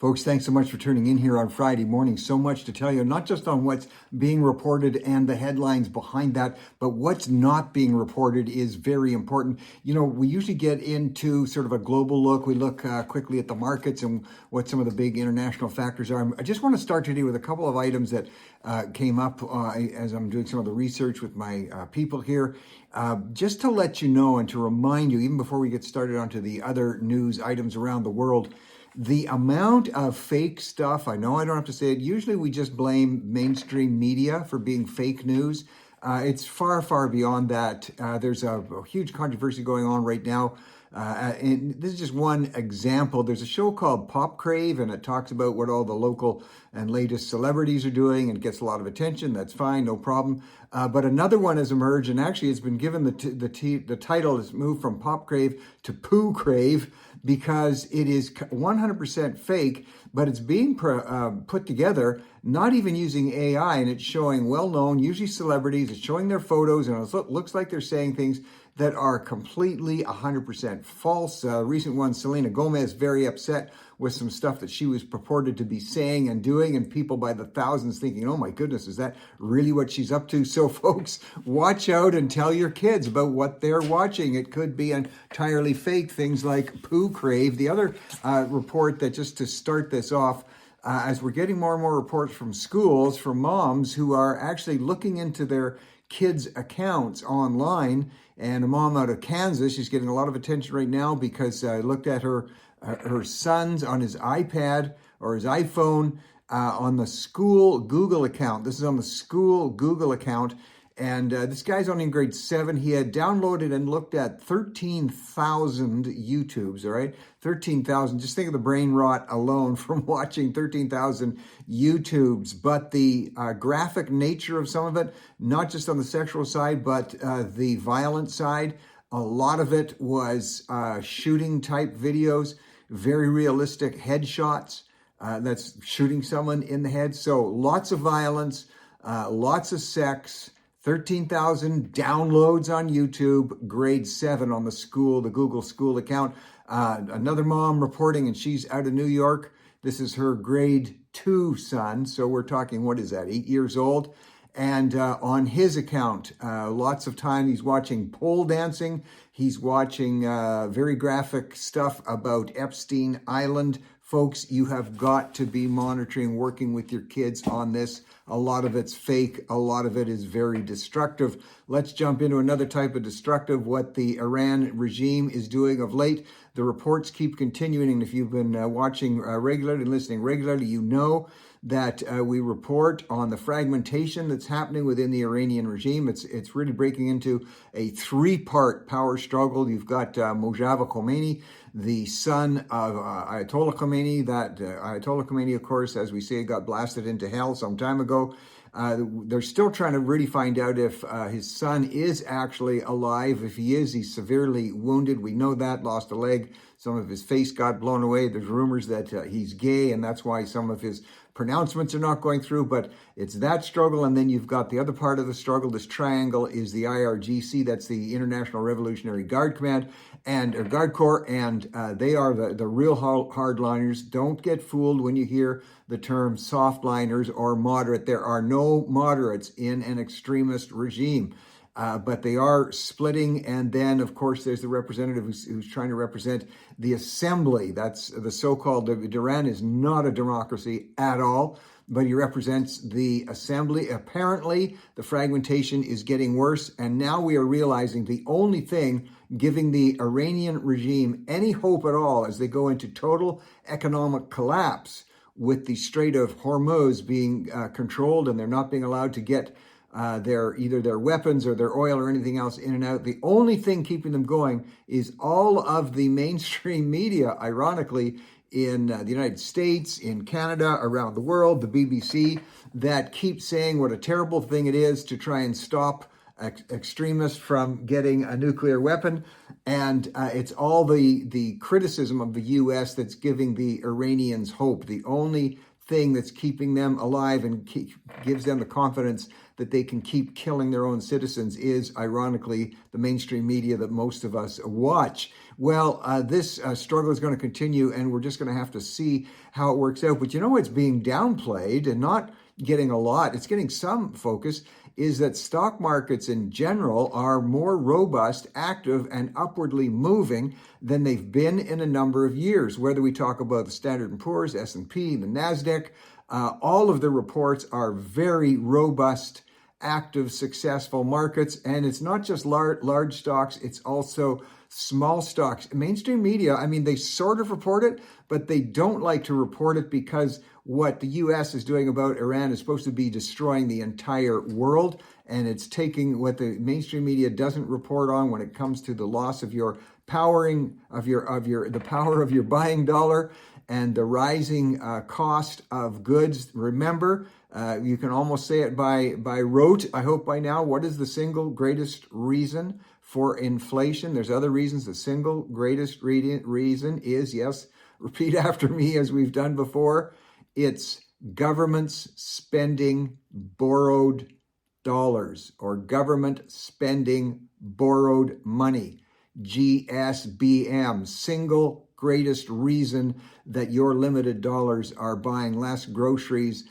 Folks, thanks so much for tuning in here on Friday morning. So much to tell you, not just on what's being reported and the headlines behind that, but what's not being reported is very important. You know, we usually get into sort of a global look. We look quickly at the markets and what some of the big international factors are. I just want to start today with a couple of items that came up as I'm doing some of the research with my people here. Just to let you know and to remind you, even before we get started onto the other news items around the world, the amount of fake stuff, I know I don't have to say it, usually we just blame mainstream media for being fake news. It's far, far beyond that. There's a huge controversy going on right now. And this is just one example. There's a show called Pop Crave, and it talks about what all the local and latest celebrities are doing and gets a lot of attention. That's fine, no problem. But another one has emerged, and actually it's been given the title has moved from Pop Crave to Poo Crave, because it is 100% fake, but it's being put together, not even using AI, and it's showing well-known, usually celebrities, it's showing their photos, and it looks like they're saying things that are completely 100% false. Recent one, Selena Gomez, very upset with some stuff that she was purported to be saying and doing, and people by the thousands thinking, oh my goodness, is that really what she's up to? So folks, watch out and tell your kids about what they're watching. It could be entirely fake, things like Poo Crave. The other report that, just to start this off, as we're getting more and more reports from schools, from moms who are actually looking into their kids' accounts online, and a mom out of Kansas, she's getting a lot of attention right now because I looked at her son's on his iPad or his iPhone on the school Google account. This is on the school Google account. And this guy's only in grade 7. He had downloaded and looked at 13,000 YouTubes, all right? 13,000. Just think of the brain rot alone from watching 13,000 YouTubes. But the graphic nature of some of it, not just on the sexual side, but the violent side, a lot of it was shooting type videos, very realistic headshots. That's shooting someone in the head. So lots of violence, lots of sex. 13,000 downloads on YouTube, grade 7 on the Google school account. Another mom reporting, and she's out of New York. This is her grade 2 son. So we're talking, what is that, 8 years old? And on his account, lots of time he's watching pole dancing. He's watching very graphic stuff about Epstein Island. Folks, you have got to be monitoring, working with your kids on this. A lot of it's fake. A lot of it is very destructive. Let's jump into another type of destructive, what the Iran regime is doing of late. The reports keep continuing, and if you've been watching regularly and listening regularly, you know that we report on the fragmentation that's happening within the Iranian regime. It's really breaking into a 3-part power struggle. You've got Mojtaba Khomeini, the son of Ayatollah Khomeini. That Ayatollah Khomeini, of course, as we say, got blasted into hell some time ago. They're still trying to really find out if his son is actually alive. If he is, he's severely wounded. We know that, lost a leg. Some of his face got blown away. There's rumors that he's gay, and that's why some of his pronouncements are not going through. But it's that struggle, and then you've got the other part of the struggle. This triangle is the IRGC. That's the International Revolutionary Guard Command or Guard Corps, and they are the real hardliners. Don't get fooled when you hear the term softliners or moderate. There are no moderates in an extremist regime. But they are splitting, and then, of course, there's the representative who's trying to represent the assembly. That's the so-called, Iran is not a democracy at all, but he represents the assembly. Apparently, the fragmentation is getting worse, and now we are realizing the only thing giving the Iranian regime any hope at all as they go into total economic collapse, with the Strait of Hormuz being controlled, and they're not being allowed to get either their weapons or their oil or anything else in and out. The only thing keeping them going is all of the mainstream media, ironically, in the United States, in Canada, around the world, the BBC, that keep saying what a terrible thing it is to try and stop extremists from getting a nuclear weapon. And it's all the criticism of the U.S. that's giving the Iranians hope. The only thing that's keeping them alive and gives them the confidence that they can keep killing their own citizens is, ironically, the mainstream media that most of us watch. Well, this struggle is going to continue, and we're just going to have to see how it works out. But it's being downplayed and not getting a lot. It's getting some focus, is that stock markets in general are more robust, active, and upwardly moving than they've been in a number of years. Whether we talk about the Standard & Poor's, S&P, the NASDAQ, all of the reports are very robust, active, successful markets. And it's not just large stocks, it's also small stocks. Mainstream media, they sort of report it, but they don't like to report it because what the U.S. is doing about Iran is supposed to be destroying the entire world. And it's taking what the mainstream media doesn't report on when it comes to the loss of your the power of your buying dollar and the rising cost of goods. Remember, you can almost say it by rote, I hope by now. What is the single greatest reason for inflation? There's other reasons. The single greatest reason is, yes, repeat after me as we've done before, it's governments spending borrowed dollars, or government spending borrowed money. GSBM, single greatest reason that your limited dollars are buying less groceries,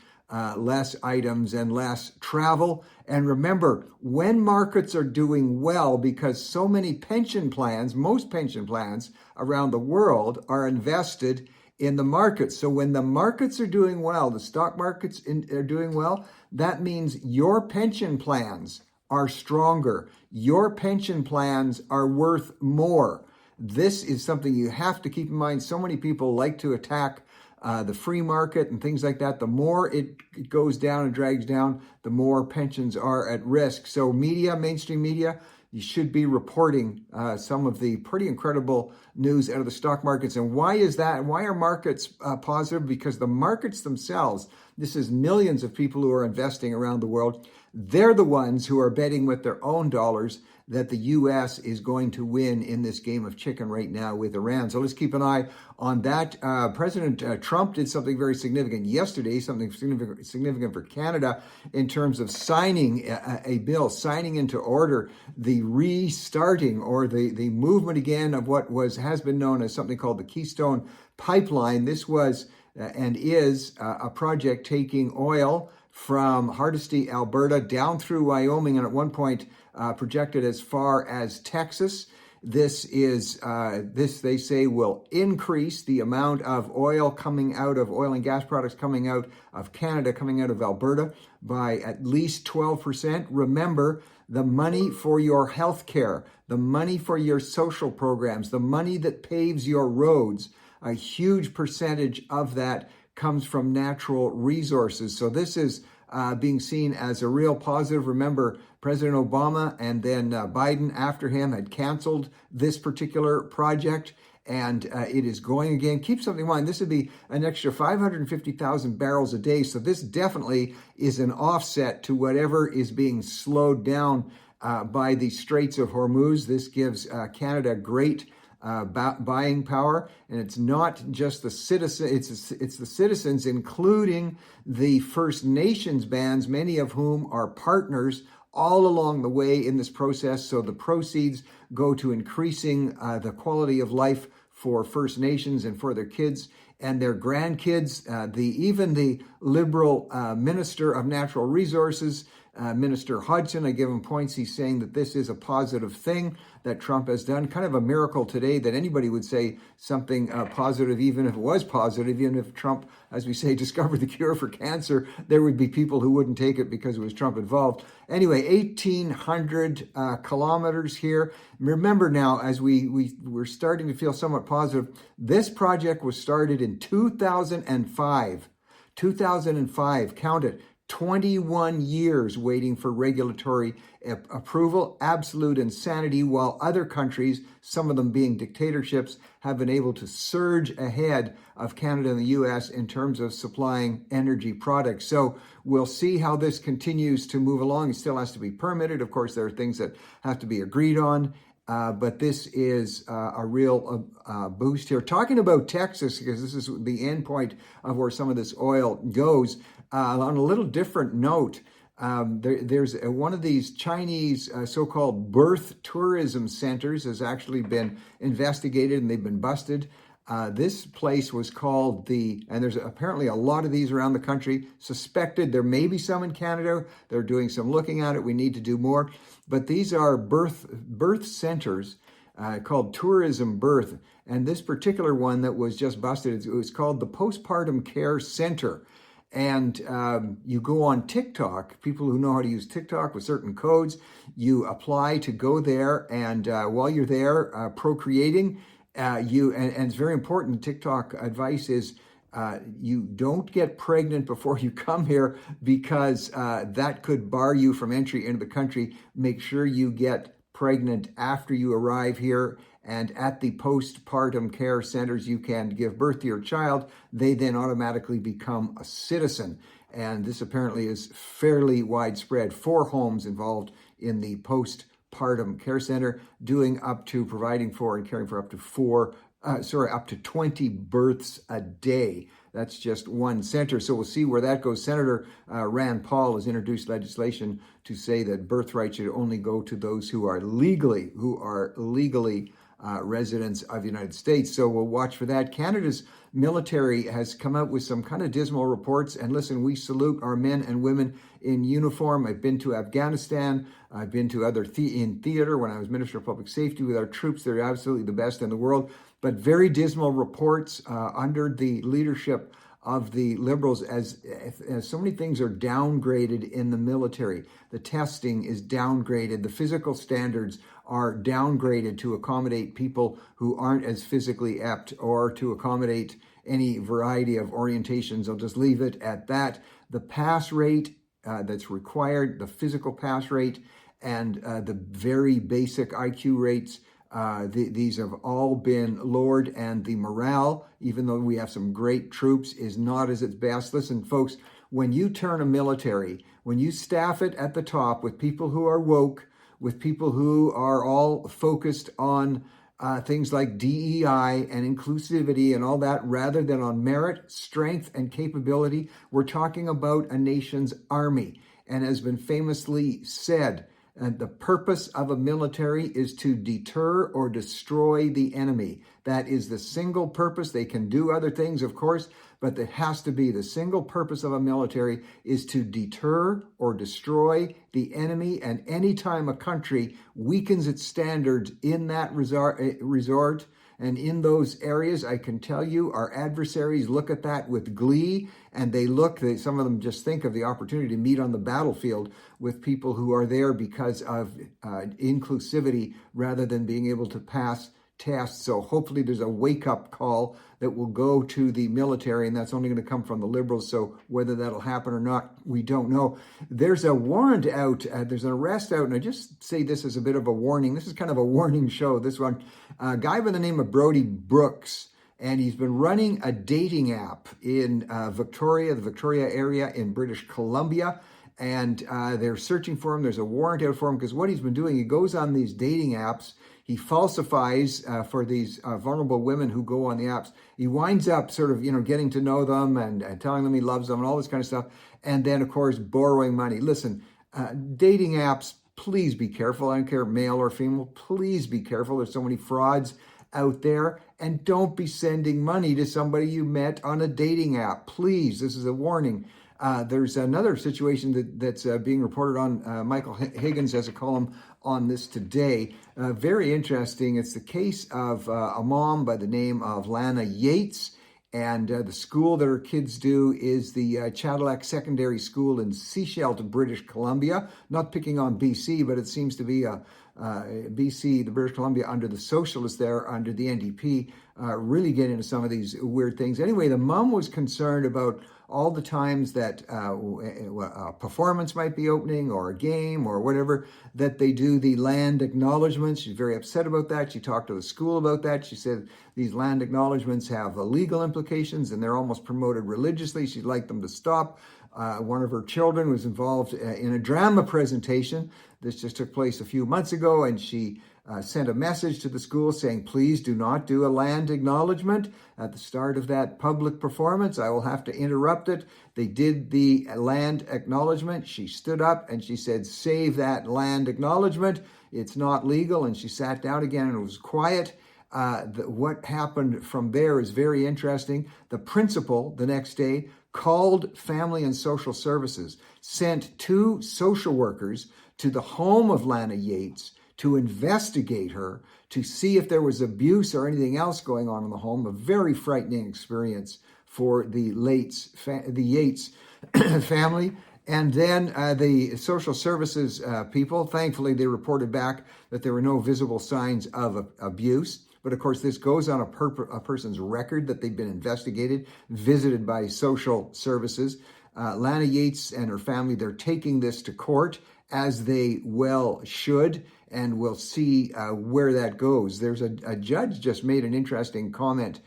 less items, and less travel. And remember, when markets are doing well, because so many pension plans, most pension plans around the world are invested in the markets. So when the markets are doing well, the stock markets are doing well, that means your pension plans are stronger. Your pension plans are worth more. This is something you have to keep in mind. So many people like to attack the free market and things like that. The more it goes down and drags down, the more pensions are at risk. So media, mainstream media, you should be reporting some of the pretty incredible news out of the stock markets. And why is that? Why are markets positive? Because the markets themselves, this is millions of people who are investing around the world. They're the ones who are betting with their own dollars that the U.S. is going to win in this game of chicken right now with Iran. So let's keep an eye on that. President Trump did something very significant yesterday, something significant for Canada in terms of signing a bill, signing into order the restarting or the movement again of what has been known as something called the Keystone Pipeline. This was and is a project taking oil from Hardisty, Alberta, down through Wyoming, and at one point projected as far as Texas. This they say will increase the amount of oil and gas products coming out of Canada, coming out of Alberta by at least 12%. Remember, the money for your health care, the money for your social programs, the money that paves your roads, a huge percentage of that comes from natural resources. So this is being seen as a real positive. Remember, President Obama and then Biden after him had canceled this particular project, and it is going again. Keep something in mind, this would be an extra 550,000 barrels a day. So this definitely is an offset to whatever is being slowed down by the Straits of Hormuz. This gives Canada great buying power, and it's not just the citizens, it's the citizens, including the First Nations bands, many of whom are partners all along the way in this process. So the proceeds go to increasing the quality of life for First Nations and for their kids and their grandkids. Even the Liberal Minister of Natural Resources, Minister Hodgson, I give him points. He's saying that this is a positive thing that Trump has done. Kind of a miracle today that anybody would say something positive, even if it was positive, even if Trump, as we say, discovered the cure for cancer, there would be people who wouldn't take it because it was Trump involved. Anyway, 1,800 kilometers here. Remember now, as we're starting to feel somewhat positive, this project was started in 2005. 2005, count it. 21 years waiting for regulatory approval, absolute insanity, while other countries, some of them being dictatorships, have been able to surge ahead of Canada and the U.S. in terms of supplying energy products. So we'll see how this continues to move along. It still has to be permitted. Of course, there are things that have to be agreed on. But this is a real boost here. Talking about Texas, because this is the end point of where some of this oil goes, on a little different note, there's one of these Chinese so-called birth tourism centers has actually been investigated and they've been busted. This place was called and there's apparently a lot of these around the country, suspected. There may be some in Canada. They're doing some looking at it. We need to do more. But these are birth centers called Tourism Birth. And this particular one that was just busted, it was called the Postpartum Care Center. And you go on TikTok, people who know how to use TikTok with certain codes, you apply to go there. And while you're there procreating, and it's very important, TikTok advice is you don't get pregnant before you come here because that could bar you from entry into the country. Make sure you get pregnant after you arrive here. And at the postpartum care centers, you can give birth to your child. They then automatically become a citizen. And this apparently is fairly widespread. 4 homes involved in the postpartum care center, providing for and caring for up to 20 births a day. That's just one center. So we'll see where that goes. Senator Rand Paul has introduced legislation to say that birthright should only go to those who are legally residents of the United States. So we'll watch for that. Canada's military has come out with some kind of dismal reports. And listen, we salute our men and women in uniform. I've been to Afghanistan. I've been to in theater when I was Minister of Public Safety with our troops. They're absolutely the best in the world. But very dismal reports under the leadership of the Liberals as so many things are downgraded in the military. The testing is downgraded. The physical standards are downgraded to accommodate people who aren't as physically apt or to accommodate any variety of orientations. I'll just leave it at that. The pass rate that's required, the physical pass rate, and the very basic IQ rates, these have all been lowered, and the morale, even though we have some great troops, is not as its best. Listen, folks, when you turn a military, when you staff it at the top with people who are woke, with people who are all focused on things like DEI and inclusivity and all that, rather than on merit, strength, and capability, we're talking about a nation's army. And has been famously said, the purpose of a military is to deter or destroy the enemy. That is the single purpose. They can do other things, of course, but it has to be the single purpose of a military is to deter or destroy the enemy. And anytime a country weakens its standards in that resort and in those areas, I can tell you our adversaries look at that with glee, and some of them just think of the opportunity to meet on the battlefield with people who are there because of inclusivity rather than being able to pass tests. So hopefully there's a wake-up call that will go to the military, and that's only going to come from the Liberals. So whether that'll happen or not, we don't know. There's a warrant out, there's an arrest out, and I just say this as a bit of a warning. This is kind of a warning show, this one. A guy by the name of Brody Brooks, and he's been running a dating app in the Victoria area in British Columbia. And they're searching for him. There's a warrant out for him because what he's been doing, he goes on these dating apps. He falsifies for these vulnerable women who go on the apps. He winds up sort of, getting to know them and telling them he loves them and all this kind of stuff. And then, of course, borrowing money. Listen, dating apps, please be careful. I don't care, male or female. Please be careful. There's so many frauds out there. And don't be sending money to somebody you met on a dating app. Please, this is a warning. There's another situation that's being reported on. Michael Higgins has a column on this today. Very interesting. It's the case of a mom by the name of Lana Yates. And the school that her kids do is the Cadillac Secondary School in Sechelt, British Columbia. Not picking on BC, but it seems to be BC, the British Columbia, under the socialists there, under the NDP, really get into some of these weird things. Anyway, the mom was concerned about all the times that a performance might be opening or a game or whatever, that they do the land acknowledgements. She's very upset about that. She talked to the school about that. She said these land acknowledgements have legal implications and they're almost promoted religiously. She'd like them to stop. One of her children was involved in a drama presentation. This just took place a few months ago, and she sent a message to the school saying, please do not do a land acknowledgement at the start of that public performance. I will have to interrupt it. They did the land acknowledgement. She stood up and she said, save that land acknowledgement. It's not legal. And she sat down again and it was quiet. What happened from there is very interesting. The principal the next day called Family and Social Services, sent 2 social workers to the home of Lana Yates to investigate her, to see if there was abuse or anything else going on in the home. A very frightening experience for the Yates family. And then the social services people, thankfully, they reported back that there were no visible signs of abuse. But of course, this goes on a person's record that they've been investigated, visited by social services. Lana Yates and her family, they're taking this to court, as they well should, and we'll see where that goes. There's a judge just made an interesting comment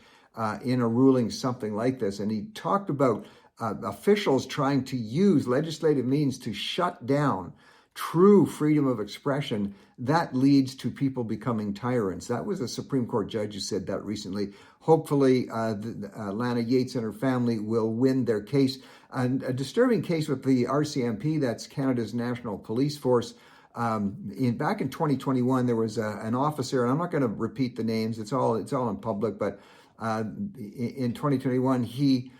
in a ruling something like this, and he talked about officials trying to use legislative means to shut down true freedom of expression. That leads to people becoming tyrants. That was a Supreme Court judge who said that recently. Hopefully, Lana Yates and her family will win their case. And a disturbing case with the RCMP, that's Canada's National Police Force. Back in 2021, there was an officer, and I'm not going to repeat the names. It's all in public. But in 2021, he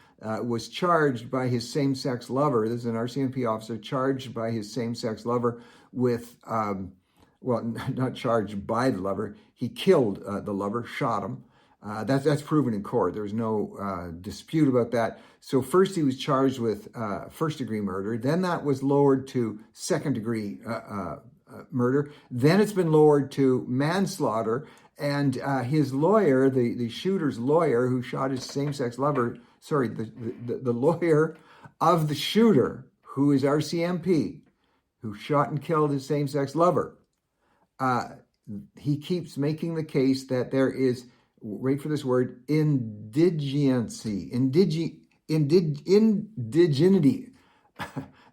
was charged by his same-sex lover. This is an RCMP officer charged by his same-sex lover with, not charged by the lover. He killed the lover, shot him. That's proven in court. There's no dispute about that. So first he was charged with first-degree murder. Then that was lowered to second-degree murder. Then it's been lowered to manslaughter. And his lawyer, the shooter's lawyer who shot his same-sex lover, the lawyer of the shooter, who is RCMP, who shot and killed his same-sex lover, he keeps making the case that there is, wait for this word, indigenity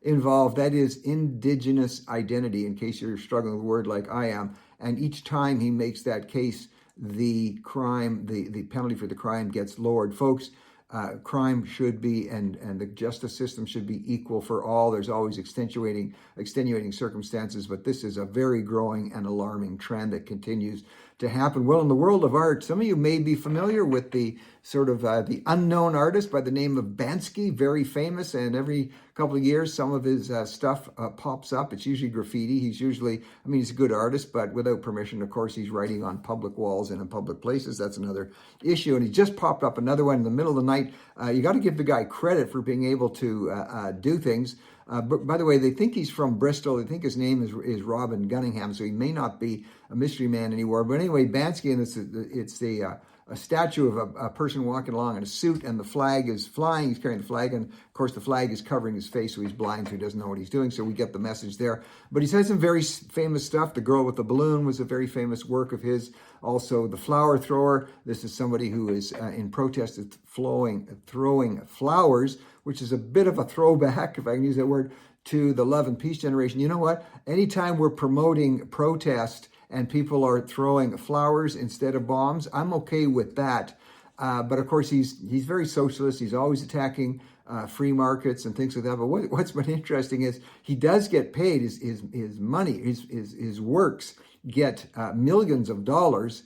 involved. That is indigenous identity, in case you're struggling with a word like I am. And each time he makes that case, the crime, the penalty for the crime gets lowered. Folks, crime should be, and the justice system should be equal for all. There's always extenuating circumstances, but this is a very growing and alarming trend that continues to happen. Well, in the world of art, some of you may be familiar with the sort of the unknown artist by the name of Banksy, very famous, and every couple of years some of his stuff pops up. It's usually graffiti. He's a good artist, but without permission. Of course, he's writing on public walls and in public places. That's another issue. And he just popped up another one in the middle of the night. You got to give the guy credit for being able to do things. But by the way, they think he's from Bristol. They think his name is Robin Gunningham, so he may not be a mystery man anymore. But anyway, Banksy, and it's a statue of a person walking along in a suit, and the flag is flying. He's carrying the flag, and of course the flag is covering his face, so he's blind, so he doesn't know what he's doing. So we get the message there. But he's had some very famous stuff. The Girl with the Balloon was a very famous work of his. Also, the Flower Thrower. This is somebody who is in protest of throwing flowers, which is a bit of a throwback, if I can use that word, to the love and peace generation. You know what? Anytime we're promoting protest and people are throwing flowers instead of bombs, I'm okay with that. But of course, he's very socialist. He's always attacking free markets and things like that. But what's been interesting is he does get paid. His money, his works get millions of dollars.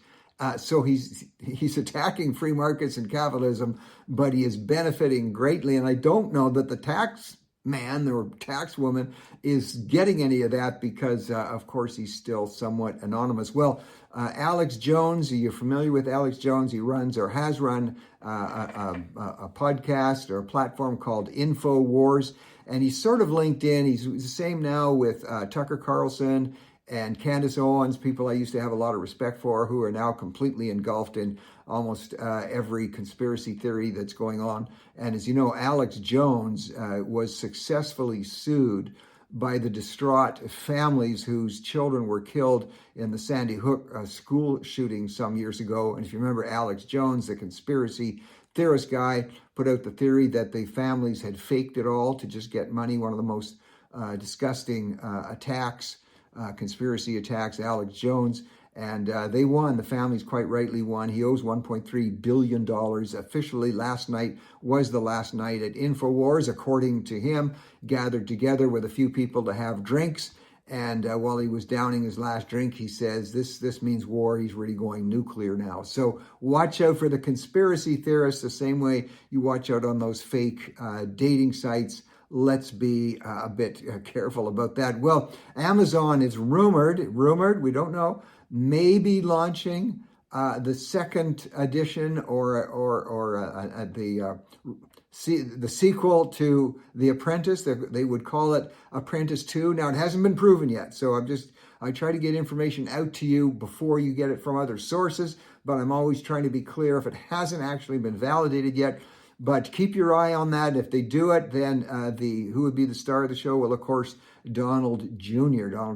So he's attacking free markets and capitalism, but he is benefiting greatly. And I don't know that the tax man or tax woman is getting any of that because, of course, he's still somewhat anonymous. Well, Alex Jones, are you familiar with Alex Jones? He runs or has run a podcast or a platform called InfoWars, and he's sort of linked in. He's the same now with Tucker Carlson and Candace Owens, people I used to have a lot of respect for, who are now completely engulfed in almost every conspiracy theory that's going on. And as you know, Alex Jones was successfully sued by the distraught families whose children were killed in the Sandy Hook school shooting some years ago. And if you remember, Alex Jones, the conspiracy theorist guy, put out the theory that the families had faked it all to just get money. One of the most disgusting attacks, conspiracy attacks, Alex Jones. And they won. The family's quite rightly won. He owes $1.3 billion. Officially, last night was the last night at InfoWars, according to him, gathered together with a few people to have drinks. And while he was downing his last drink, he says, this means war. He's really going nuclear now. So watch out for the conspiracy theorists the same way you watch out on those fake dating sites. Let's be a bit careful about that. Well, Amazon is rumored, we don't know, maybe launching the second edition or the sequel to The Apprentice. They would call it Apprentice 2. Now, it hasn't been proven yet, so I try to get information out to you before you get it from other sources, but I'm always trying to be clear if it hasn't actually been validated yet. But keep your eye on that. If they do it, then who would be the star of the show? Well, of course, Donald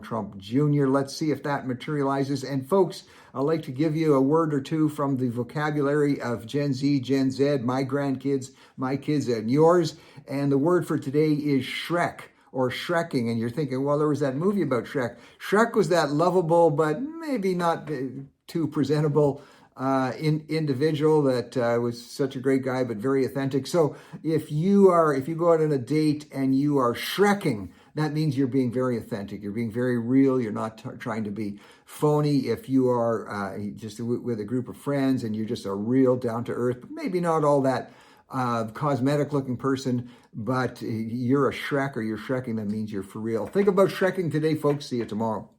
Trump Jr. Let's see if that materializes. And folks, I'd like to give you a word or two from the vocabulary of Gen Z, Gen Z, my grandkids, my kids, and yours. And the word for today is Shrek, or Shrekking. And you're thinking, well, there was that movie about Shrek. Shrek was that lovable, but maybe not too presentable individual that was such a great guy, but very authentic. So if you go out on a date and you are Shrekking, that means you're being very authentic. You're being very real. You're not trying to be phony. If you are just with a group of friends and you're just a real down to earth, but maybe not all that cosmetic looking person, but you're a Shrek or you're Shrekking, that means you're for real. Think about Shrekking today, folks. See you tomorrow.